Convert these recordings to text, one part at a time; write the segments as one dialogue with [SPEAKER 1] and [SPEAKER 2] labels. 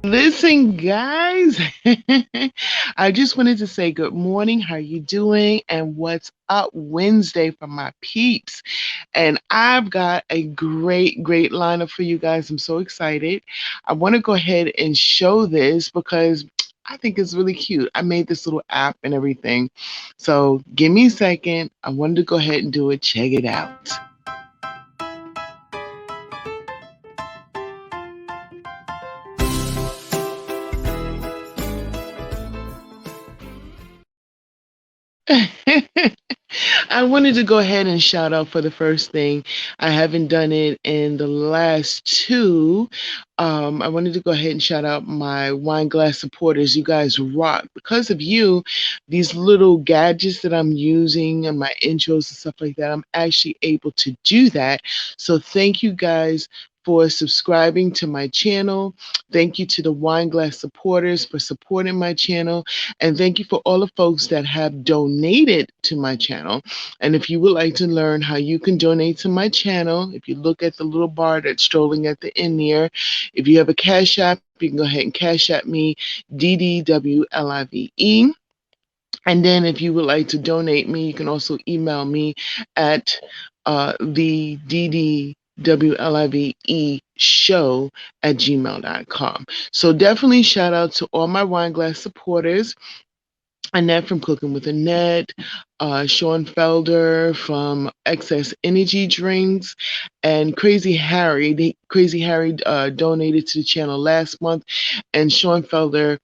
[SPEAKER 1] Listen, guys, I just wanted to say good morning. How you doing? And what's up Wednesday for my peeps? And I've got a great lineup for you guys. I'm so excited. I want to go ahead and show this because I think it's really cute. I made this little app and everything. So give me a second. I wanted to go ahead and do it. Check it out. I wanted to go ahead and shout out for the first thing. I haven't done it in the last two. I wanted to go ahead and shout out my wine glass supporters. You guys rock. Because of you, these little gadgets that I'm using and my intros and stuff like that, I'm actually able to do that. So thank you guys for subscribing to my channel. Thank you to the wine glass supporters for supporting my channel. And thank you for all the folks that have donated to my channel. And if you would like to learn how you can donate to my channel, if you look at the little bar that's strolling at the end there, if you have a Cash App, you can go ahead and Cash App me, DDWLIVE. And then if you would like to donate me, you can also email me at the DDWLIVE show at gmail.com. So definitely shout out to all my wine glass supporters. Annette from Cooking with Annette, Sean Felder from Excess Energy Drinks, and Crazy Harry. Crazy Harry donated to the channel last month, and Sean Felder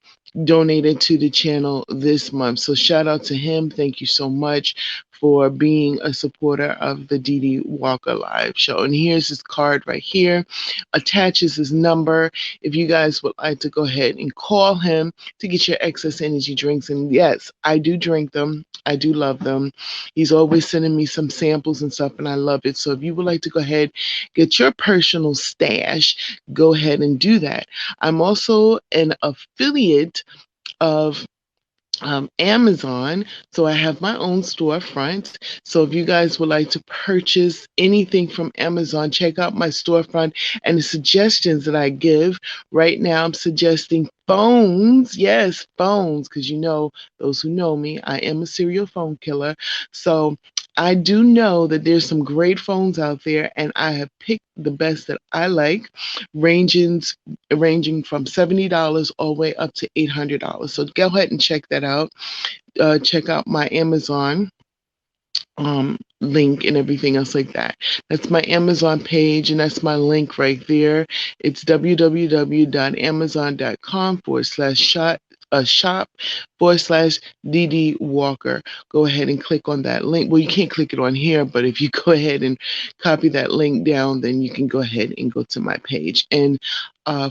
[SPEAKER 1] donated to the channel this month. So shout out to him. Thank you so much for being a supporter of the Dee Dee Walker Live show. And here's his card right here. Attaches his number if you guys would like to go ahead and call him to get your excess energy drinks. And yes, I do drink them. I do love them. He's always sending me some samples and stuff, and I love it. So if you would like to go ahead, get your personal stash, go ahead and do that. I'm also an affiliate of Amazon. So I have my own storefront. So if you guys would like to purchase anything from Amazon, check out my storefront and the suggestions that I give. Right now, I'm suggesting phones. Yes, phones, because you know, those who know me, I am a serial phone killer. So I do know that there's some great phones out there, and I have picked the best that I like, ranging from $70 all the way up to $800. So go ahead and check that out. Check out my Amazon link and everything else like that. That's my Amazon page, and that's my link right there. It's www.amazon.com/shop/DD Walker. Go ahead and click on that link. Well, you can't click it on here, but if you go ahead and copy that link down, then you can go ahead and go to my page. And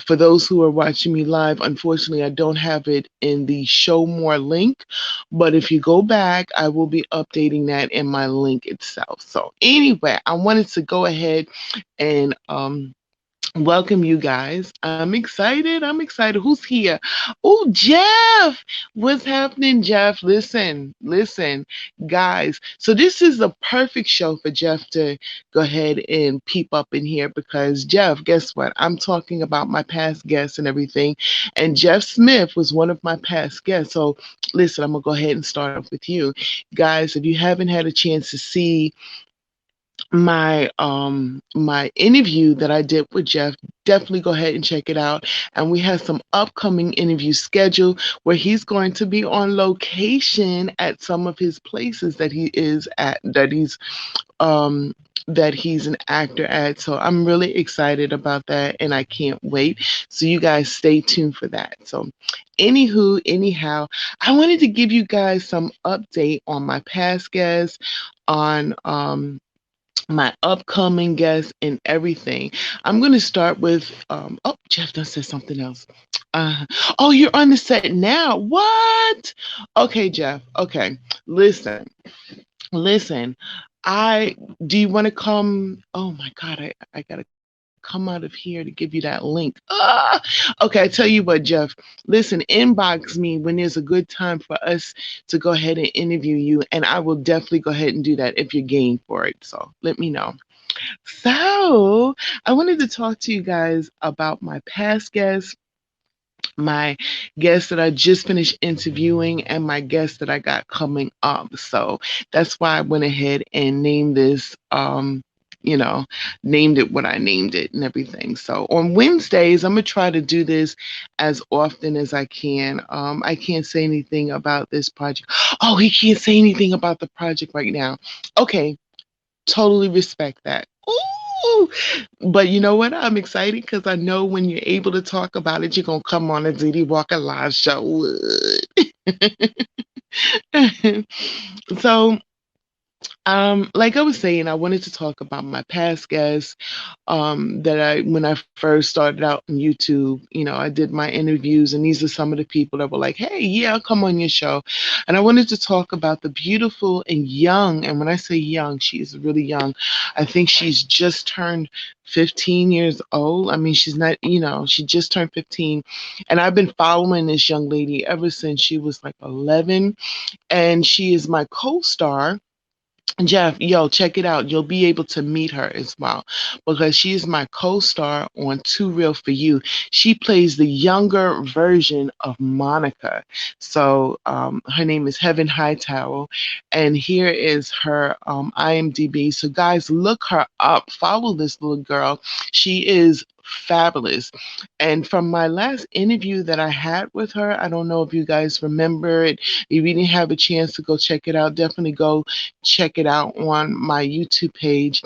[SPEAKER 1] for those who are watching me live, unfortunately, I don't have it in the show more link, but if you go back, I will be updating that in my link itself. So anyway, I wanted to go ahead and welcome you guys. I'm excited. I'm excited. Who's here? Oh, Jeff. What's happening, Jeff? Listen, guys. So this is the perfect show for Jeff to go ahead and peep up in here because Jeff, guess what? I'm talking about my past guests and everything. And Jeff Smith was one of my past guests. So listen, I'm gonna go ahead and start off with you. Guys, if you haven't had a chance to see my interview that I did with Jeff, definitely go ahead and check it out. And we have some upcoming interviews scheduled where he's going to be on location at some of his places that he is at, that he's an actor at. So I'm really excited about that, and I can't wait. So you guys stay tuned for that. So anyhow, I wanted to give you guys some update on my past guests, on my upcoming guests and everything. I'm going to start with, oh, Jeff done said something else. Uh, oh, you're on the set now. What? Okay, Jeff. Okay. Listen. I, do you want to come? Oh my God, I got to come out of here to give you that link. Okay, I tell you what, Jeff, listen, inbox me when there's a good time for us to go ahead and interview you, and I will definitely go ahead and do that if you're game for it. So let me know. So I wanted to talk to you guys about my past guests my guest that I just finished interviewing, and my guest that I got coming up. So that's why I went ahead and named this, you know, named it what I named it and everything. So on Wednesdays, I'm going to try to do this as often as I can. I can't say anything about this project. Oh, he can't say anything about the project right now. Okay, totally respect that. Ooh, but you know what? I'm excited because I know when you're able to talk about it, you're gonna come on a Diddy Walker live show. So, like I was saying, I wanted to talk about my past guests. That I when I first started out on YouTube, I did my interviews, and these are some of the people that were like, "Hey, yeah, I'll come on your show." And I wanted to talk about the beautiful and young. And when I say young, she is really young. I think she's just turned 15 years old. I mean, she's not, she just turned 15. And I've been following this young lady ever since she was like 11. And she is my co-star. Jeff, yo, check it out. You'll be able to meet her as well because she is my co-star on Too Real for You. She plays the younger version of Monica. So her name is Heaven Hightower, and here is her IMDb. So guys, look her up. Follow this little girl. She is fabulous. And from my last interview that I had with her, I don't know if you guys remember it. If you didn't have a chance to go check it out, definitely go check it out on my YouTube page.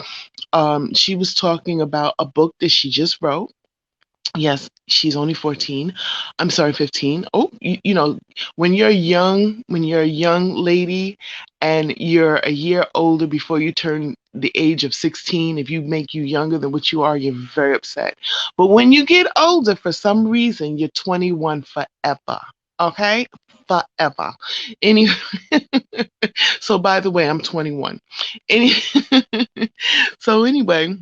[SPEAKER 1] She was talking about a book that she just wrote. Yes, she's only 14. I'm sorry, 15. Oh, when you're a young lady and you're a year older before you turn the age of 16, if you make you younger than what you are, you're very upset. But when you get older, for some reason, you're 21 forever. Okay? Forever. Any So by the way, I'm 21. Any So anyway,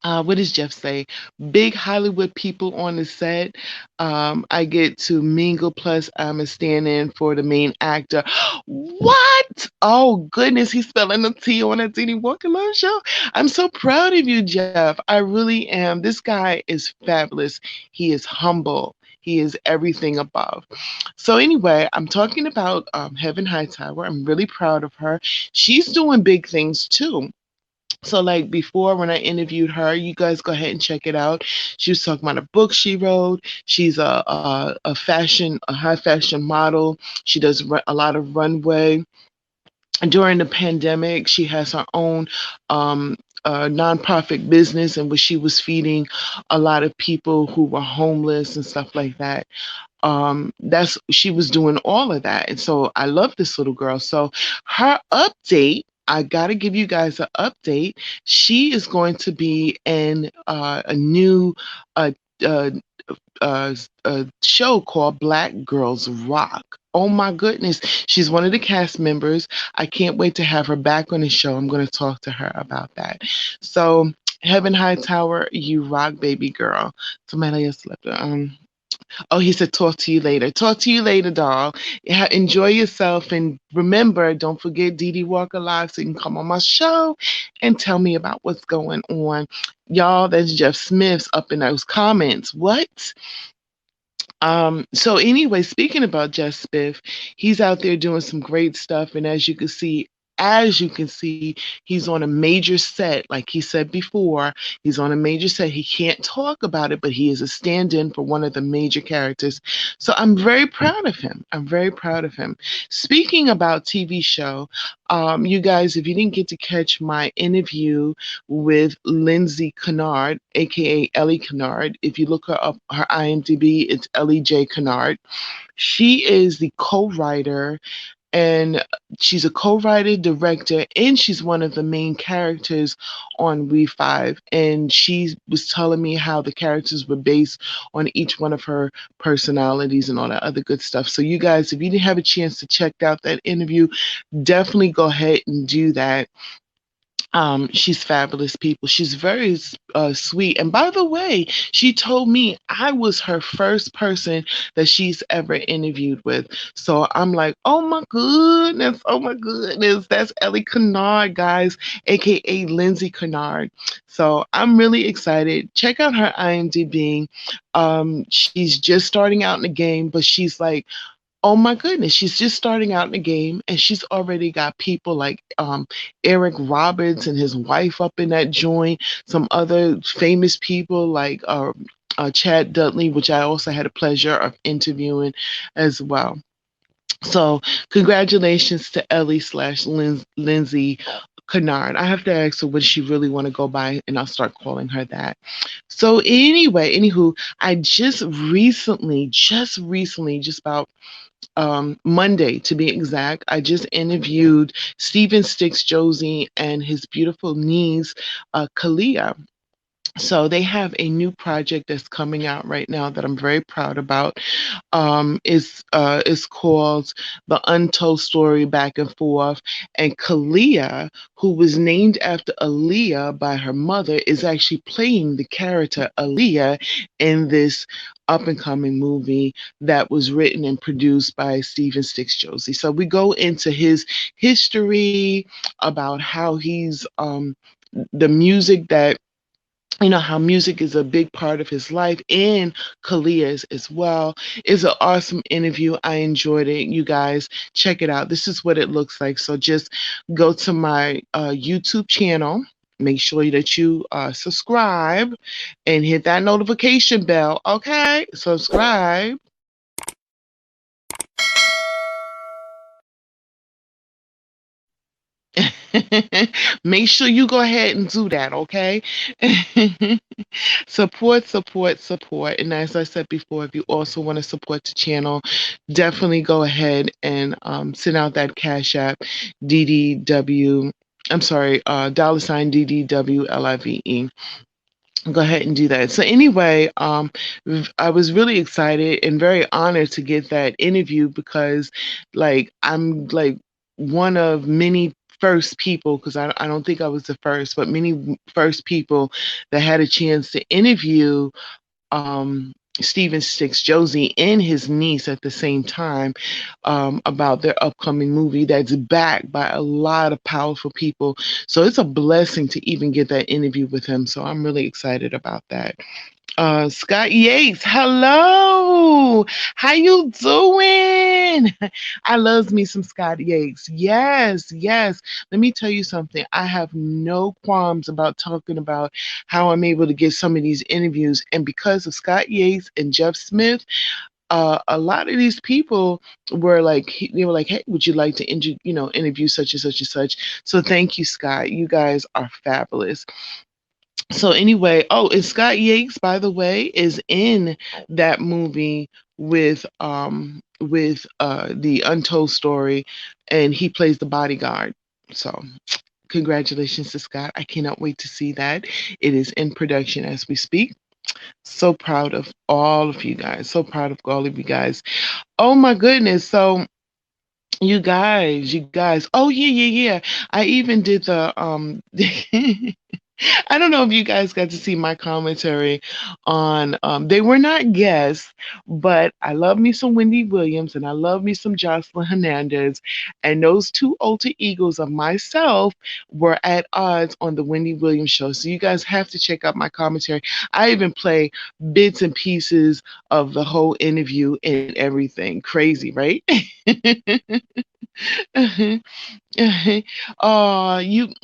[SPEAKER 1] what does Jeff say? Big Hollywood people on the set. I get to mingle, plus I'm a stand-in for the main actor. What? Oh goodness, he's spelling the T on a Diddy Walker Love show. I'm so proud of you, Jeff. I really am. This guy is fabulous. He is humble. He is everything above. So anyway, I'm talking about Heaven Hightower. I'm really proud of her. She's doing big things too. So, like before, when I interviewed her, you guys go ahead and check it out. She was talking about a book she wrote. She's a high fashion model. She does a lot of runway. During the pandemic, she has her own nonprofit business, in which she was feeding a lot of people who were homeless and stuff like that. That's She was doing all of that, and so I love this little girl. So her update, I gotta give you guys an update. She is going to be in a new uh, uh, show called Black Girls Rock. Oh my goodness. She's one of the cast members. I can't wait to have her back on the show. I'm going to talk to her about that. So, Heaven Hightower, you rock, baby girl. Somebody else left. Oh, he said, talk to you later. Talk to you later, doll. Yeah, enjoy yourself. And remember, don't forget Dee Dee Walker Live so you can come on my show and tell me about what's going on. Y'all, that's Jeff Smith's up in those comments. What? So anyway, speaking about Jeff Smith, he's out there doing some great stuff. And as you can see, he's on a major set. Like he said before, he's on a major set. He can't talk about it, but he is a stand-in for one of the major characters. So I'm very proud of him. I'm very proud of him. Speaking about TV show, you guys, if you didn't get to catch my interview with Lindsay Kennard, aka Ellie Kennard, if you look her up, her IMDb, it's Ellie J. Kennard. She is the co-writer, and she's a co-writer, director, and she's one of the main characters on We Five. And she was telling me how the characters were based on each one of her personalities and all that other good stuff. So you guys, if you didn't have a chance to check out that interview, definitely go ahead and do that. She's fabulous people. She's very sweet. And by the way, she told me I was her first person that she's ever interviewed with. So I'm like, oh my goodness, oh my goodness. That's Ellie Kennard, guys, aka Lindsay Kennard. So I'm really excited. Check out her IMDb. She's just starting out in the game, but she's like, oh my goodness, she's just starting out in the game and she's already got people like Eric Roberts and his wife up in that joint, some other famous people like Chad Dudley, which I also had a pleasure of interviewing as well. So congratulations to Ellie slash Lindsay Kennard. I have to ask her what she really want to go by, and I'll start calling her that. So anyway, anywho, I just about Monday to be exact, I just interviewed Stephen Stix Josey and his beautiful niece, Kaliyah. So they have a new project that's coming out right now that I'm very proud about. It's called The Untold Story Back and Forth. And Kaliyah, who was named after Aaliyah by her mother, is actually playing the character Aaliyah in this up and coming movie that was written and produced by Stephen Stix Josey. So we go into his history about how he's the music that how music is a big part of his life and Kaliyah's as well. It's an awesome interview. I enjoyed it. You guys check it out. This is what it looks like. So just go to my YouTube channel. Make sure that you subscribe and hit that notification bell. Okay, subscribe. Make sure you go ahead and do that, okay? Support, support, support. And as I said before, if you also want to support the channel, definitely go ahead and send out that Cash App, DDW. I'm sorry, $ DDWLIVE. Go ahead and do that. So anyway, I was really excited and very honored to get that interview because, like, I'm like one of many first people because I don't think I was the first, but many first people that had a chance to interview Stephen Stix Josey and his niece at the same time about their upcoming movie that's backed by a lot of powerful people. So it's a blessing to even get that interview with him. So I'm really excited about that. Scott Yates, hello. How you doing? I loves me some Scott Yates. Yes, yes. Let me tell you something. I have no qualms about talking about how I'm able to get some of these interviews. And because of Scott Yates and Jeff Smith, a lot of these people were like, they were like, hey, would you like to interview such and such and such? So thank you, Scott. You guys are fabulous. So anyway, oh, and Scott Yates, by the way, is in that movie with the Untold Story, and he plays the bodyguard. So congratulations to Scott. I cannot wait to see that. It is in production as we speak. So proud of all of you guys. So proud of all of you guys. Oh my goodness. So you guys. Oh yeah, yeah, yeah. I even did the I don't know if you guys got to see my commentary on they were not guests, but I love me some Wendy Williams and I love me some Jocelyn Hernandez. And those two alter egos of myself were at odds on the Wendy Williams show. So you guys have to check out my commentary. I even play bits and pieces of the whole interview and everything. Crazy, right?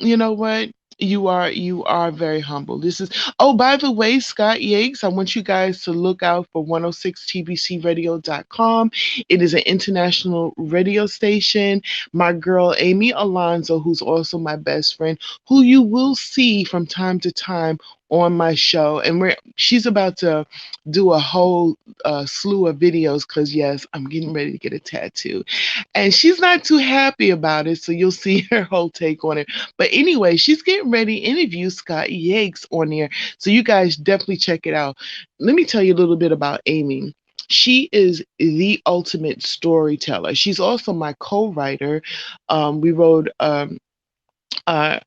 [SPEAKER 1] You know what? You are very humble. This is oh, by the way, Scott Yates, I want you guys to look out for 106tbcradio.com. It is an international radio station. My girl Amy Alonso, who's also my best friend, who you will see from time to time on my show, and she's about to do a whole slew of videos because yes, I'm getting ready to get a tattoo, and she's not too happy about it. So you'll see her whole take on it. But anyway, she's getting ready to interview Scott Yates on there. So you guys definitely check it out. Let me tell you a little bit about Amy. She is the ultimate storyteller. She's also my co-writer. We wrote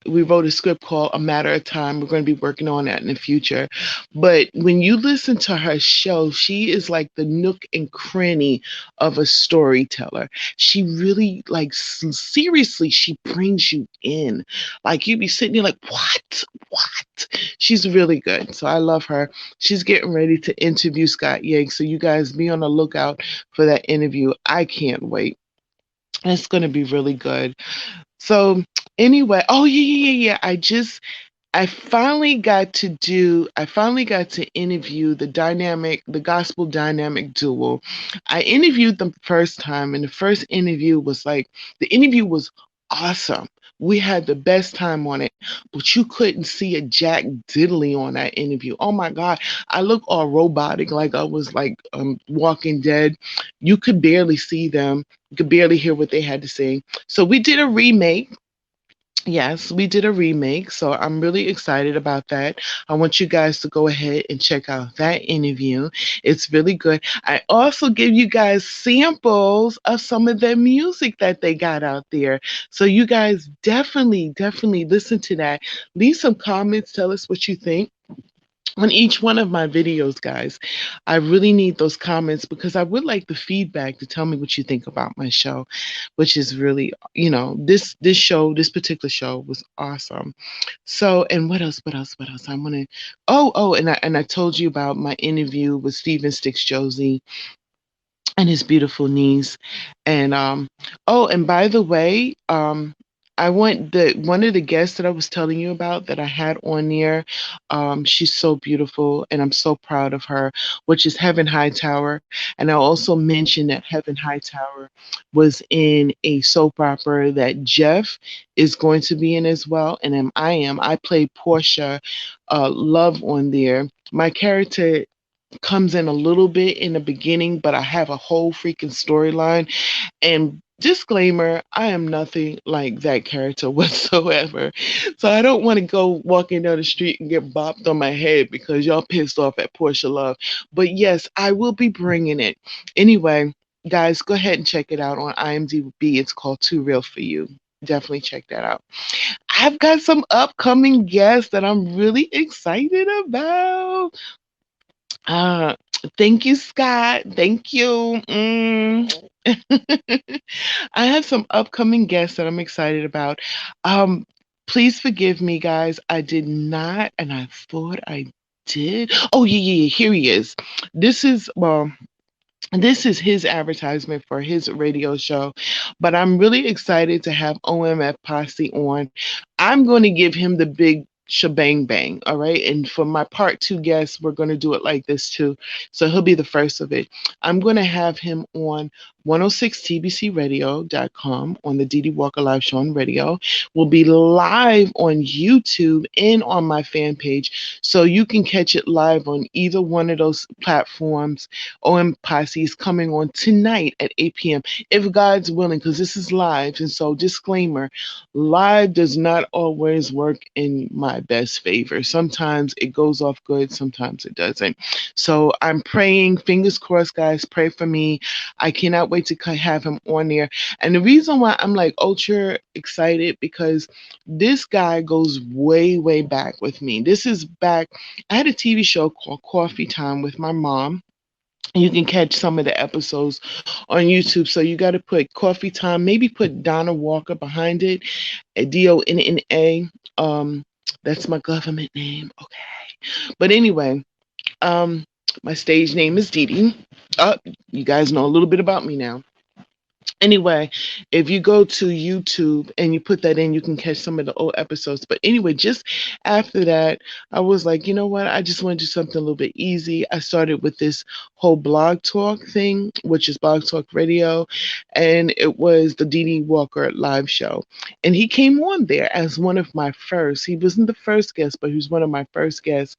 [SPEAKER 1] We wrote a script called A Matter of Time. We're going to be working on that in the future. But when you listen to her show, she is like the nook and cranny of a storyteller. She really, like, seriously, she brings you in. Like, you be sitting there like, what? What? She's really good. So I love her. She's getting ready to interview Scott Yank. So you guys be on the lookout for that interview. I can't wait. It's going to be really good. So anyway, oh yeah, yeah, yeah, yeah. I finally got to interview the gospel dynamic duel. I interviewed them first time, and the first interview was like, the interview was awesome. We had the best time on it, but you couldn't see a jack diddly on that interview. Oh my God. I look all robotic, like I was like Walking Dead. You could barely see them. You could barely hear what they had to say. So we did a remake. Yes, we did a remake, so I'm really excited about that. I want you guys to go ahead and check out that interview. It's really good. I also give you guys samples of some of the music that they got out there. So you guys definitely, definitely listen to that. Leave some comments, tell us what you think on each one of my videos, guys. I really need those comments because I would like the feedback to tell me what you think about my show, which is really, this particular show was awesome. So, and what else? What else? What else? I want to. Oh, and I told you about my interview with Stephen Stix Josey and his beautiful niece. And oh, and by the way, I want the one of the guests that I was telling you about that I had on there. She's so beautiful, and I'm so proud of her. Which is Heaven Hightower, and I also mentioned that Heaven Hightower was in a soap opera that Jeff is going to be in as well, and I played Portia, Love on there. My character comes in a little bit in the beginning, but I have a whole freaking storyline. And disclaimer, I am nothing like that character whatsoever. So I don't want to go walking down the street and get bopped on my head because y'all pissed off at Portia Love. But yes, I will be bringing it. Anyway, guys, go ahead and check it out on IMDb. It's called Too Real for You. Definitely check that out. I've got some upcoming guests that I'm really excited about. Uh, Thank you, Scott. Thank you. I have some upcoming guests that I'm excited about. Um, Please forgive me, guys. I did not, and I thought I did. Oh, yeah, yeah, yeah. Here he is. This is, well, this is his advertisement for his radio show, but I'm really excited to have OMF Posse on. I'm going to give him the big shebang bang, all right? And for my part two guests, we're going to do it like this too. So he'll be the first of it. I'm going to have him on 106tbcradio.com on the Dee Dee Walker Live Show on radio. We'll be live on YouTube and on my fan page. So you can catch it live on either one of those platforms. OM Posse is coming on tonight at 8 p.m. if God's willing, because this is live. And so, disclaimer, live does not always work in my best favor. Sometimes it goes off good, sometimes it doesn't. So, I'm praying, fingers crossed, guys, pray for me. I cannot wait to have him on there. And the reason why I'm like ultra excited because this guy goes way, way back with me. This is back, I had a TV show called Coffee Time with my mom. You can catch some of the episodes on YouTube. So you got to put Coffee Time, maybe put Donna Walker behind it, Donna. That's my government name. Okay. But anyway, my stage name is Dee Dee. You guys know a little bit about me now. Anyway, if you go to YouTube and you put that in, you can catch some of the old episodes. But anyway, just after that, I was like, you know what? I just want to do something a little bit easy. I started with this whole blog talk thing, which is Blog Talk Radio, and it was the Dee Dee Walker live show. And he came on there as one of my first. He wasn't the first guest, but he was one of my first guests.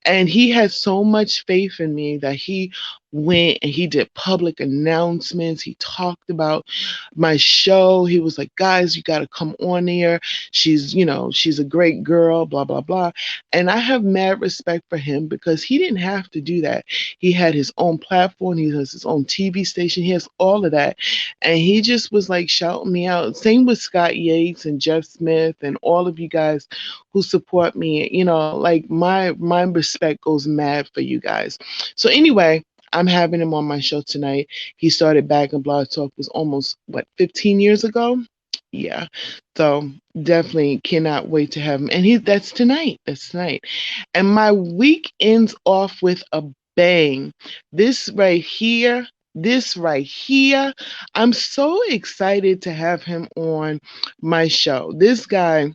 [SPEAKER 1] And he had so much faith in me that he went and he did public announcements. He talked about my show. He was like, guys, you got to come on there. She's a great girl, blah, blah, blah. And I have mad respect for him because he didn't have to do that. He had his own platform. He has his own TV station. He has all of that. And he just was like shouting me out. Same with Scott Yates and Jeff Smith and all of you guys who support me. You know, like my respect goes mad for you guys. So anyway, I'm having him on my show tonight. He started back in Blog Talk was almost what 15 years ago. Yeah. So definitely cannot wait to have him. And that's tonight. That's tonight. And my week ends off with a bang. This right here, this right here. I'm so excited to have him on my show. This guy,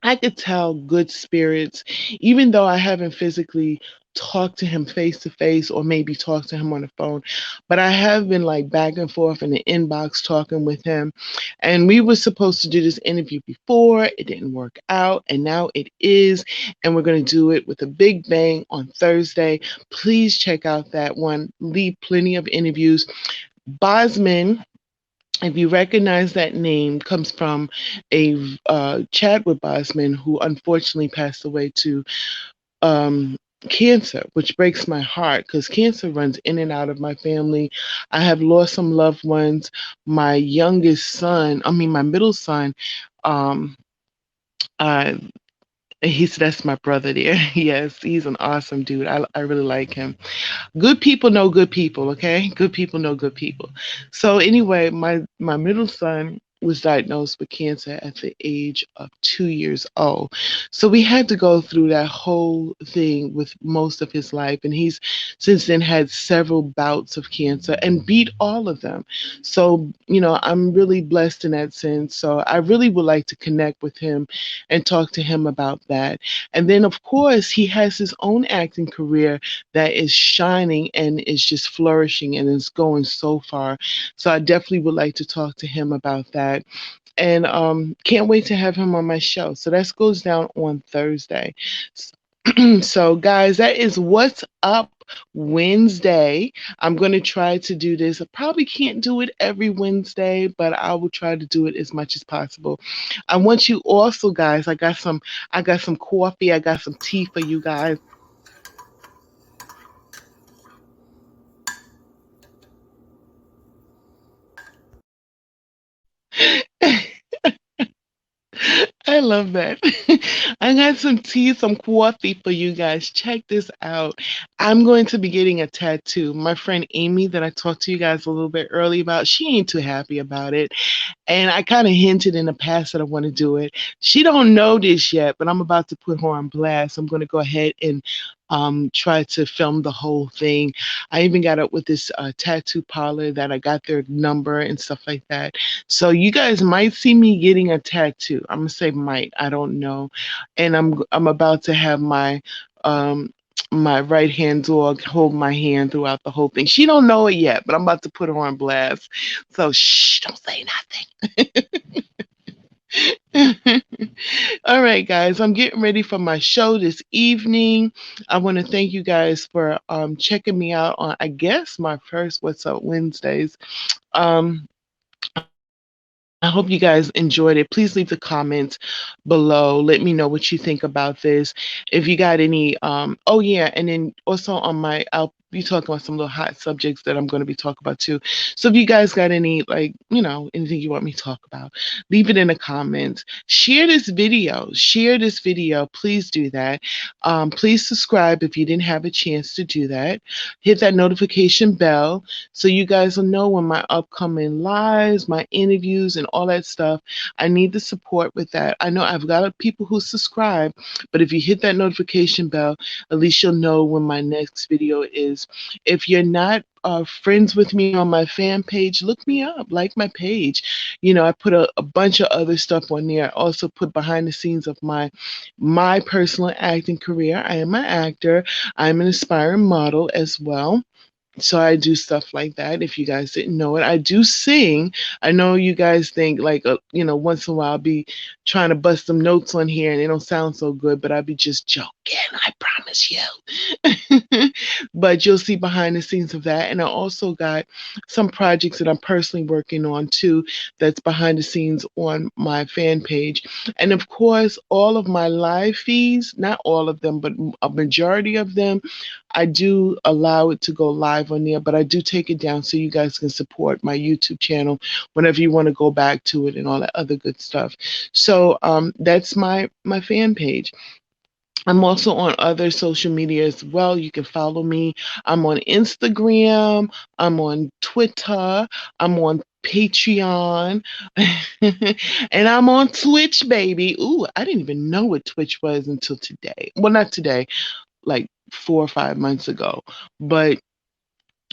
[SPEAKER 1] I could tell good spirits, even though I haven't physically talked to him face to face or maybe talked to him on the phone, but I have been like back and forth in the inbox talking with him. And we were supposed to do this interview before, it didn't work out, and now it is. And we're going to do it with a big bang on Thursday. Please check out that one. Leave plenty of interviews. Bosman, if you recognize that name, comes from a Chadwick Boseman who unfortunately passed away to um, cancer, which breaks my heart because cancer runs in and out of my family. I have lost some loved ones. My youngest son, I mean, my middle son, um, uh, that's my brother there. Yes, he's an awesome dude. I really like him. Good people know good people, okay? Good people know good people. So anyway, my middle son was diagnosed with cancer at the age of 2 years old. So we had to go through that whole thing with most of his life. And he's since then had several bouts of cancer and beat all of them. So, you know, I'm really blessed in that sense. So I really would like to connect with him and talk to him about that. And then, of course, he has his own acting career that is shining and is just flourishing and is going so far. So I definitely would like to talk to him about that. And can't wait to have him on my show. So that goes down on Thursday. So, guys, that is What's Up Wednesday. I'm going to try to do this. I probably can't do it every Wednesday, but I will try to do it as much as possible. I want you also, guys, I got some coffee, I got some tea for you guys. I love that. I got some tea, some coffee for you guys. Check this out. I'm going to be getting a tattoo. My friend Amy, that I talked to you guys a little bit early about, she ain't too happy about it. And I kind of hinted in the past that I want to do it. She don't know this yet, but I'm about to put her on blast. I'm going to go ahead and try to film the whole thing. I even got up with this tattoo parlor that I got their number and stuff like that. So you guys might see me getting a tattoo. I'm gonna say might. I don't know. And I'm about to have um my right hand dog hold my hand throughout the whole thing. She don't know it yet, but I'm about to put her on blast. So shh, don't say nothing. All right, guys, I'm getting ready for my show this evening. I want to thank you guys for checking me out on, I guess, my first What's Up Wednesdays. Um, I hope you guys enjoyed it. Please leave the comments below. Let me know what you think about this. If you got any, oh yeah, and then also on I'll be talking about some little hot subjects that I'm going to be talking about too. So if you guys got any, like, you know, anything you want me to talk about, leave it in the comments. Share this video. Share this video. Please do that. Please subscribe if you didn't have a chance to do that. Hit that notification bell so you guys will know when my upcoming lives, my interviews, and all that stuff. I need the support with that. I know I've got people who subscribe, but if you hit that notification bell, at least you'll know when my next video is. If you're not friends with me on my fan page, look me up, like my page. You know, I put a bunch of other stuff on there. I also put behind the scenes of my personal acting career. I am an actor. I'm an aspiring model as well. So I do stuff like that. If you guys didn't know it, I do sing. I know you guys think like, you know, once in a while I'll be trying to bust some notes on here and they don't sound so good, but I'll be just joking. I promise. show. But you'll see behind the scenes of that. And I also got some projects that I'm personally working on too, that's behind the scenes on my fan page. And of course, all of my live feeds, not all of them, but a majority of them, I do allow it to go live on there, but I do take it down so you guys can support my YouTube channel whenever you want to go back to it and all that other good stuff. So that's my fan page. I'm also on other social media as well. You can follow me. I'm on Instagram. I'm on Twitter. I'm on Patreon. And I'm on Twitch, baby. Ooh, I didn't even know what Twitch was until today. Well, not today, like 4 or 5 months ago. But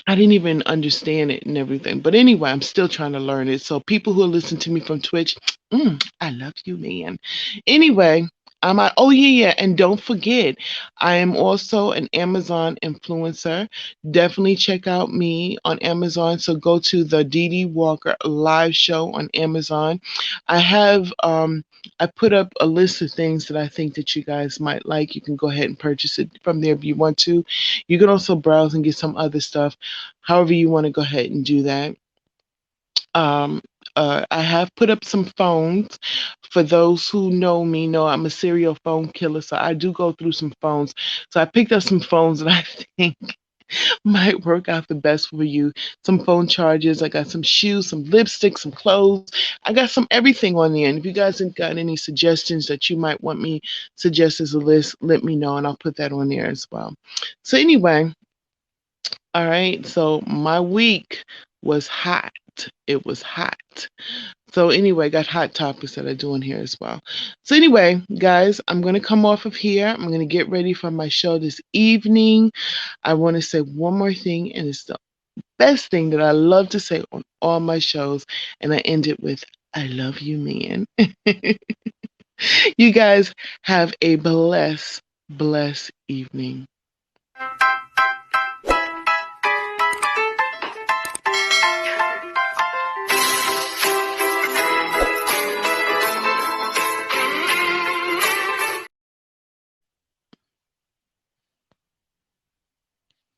[SPEAKER 1] I didn't even understand it and everything. But anyway, I'm still trying to learn it. So people who are listening to me from Twitch, I love you, man. Anyway, I'm out. Oh yeah, yeah. And don't forget, I am also an Amazon influencer. Definitely check out me on Amazon. So go to the Dee Dee Walker live show on Amazon. I have I put up a list of things that I think that you guys might like. You can go ahead and purchase it from there if you want to. You can also browse and get some other stuff. However you want to go ahead and do that. Um, I have put up some phones. For those who know me, know I'm a serial phone killer, so I do go through some phones. So I picked up some phones that I think might work out the best for you. Some phone chargers. I got some shoes, some lipstick, some clothes. I got some everything on there. And if you guys have got any suggestions that you might want me suggest as a list, let me know, and I'll put that on there as well. So anyway, all right. So my week was hot. It was hot. So anyway, got hot topics that I do in here as well. So anyway, guys, I'm gonna come off of here. I'm gonna get ready for my show this evening. I want to say one more thing, and it's the best thing that I love to say on all my shows, and I end it with "I love you, man." You guys have a blessed evening.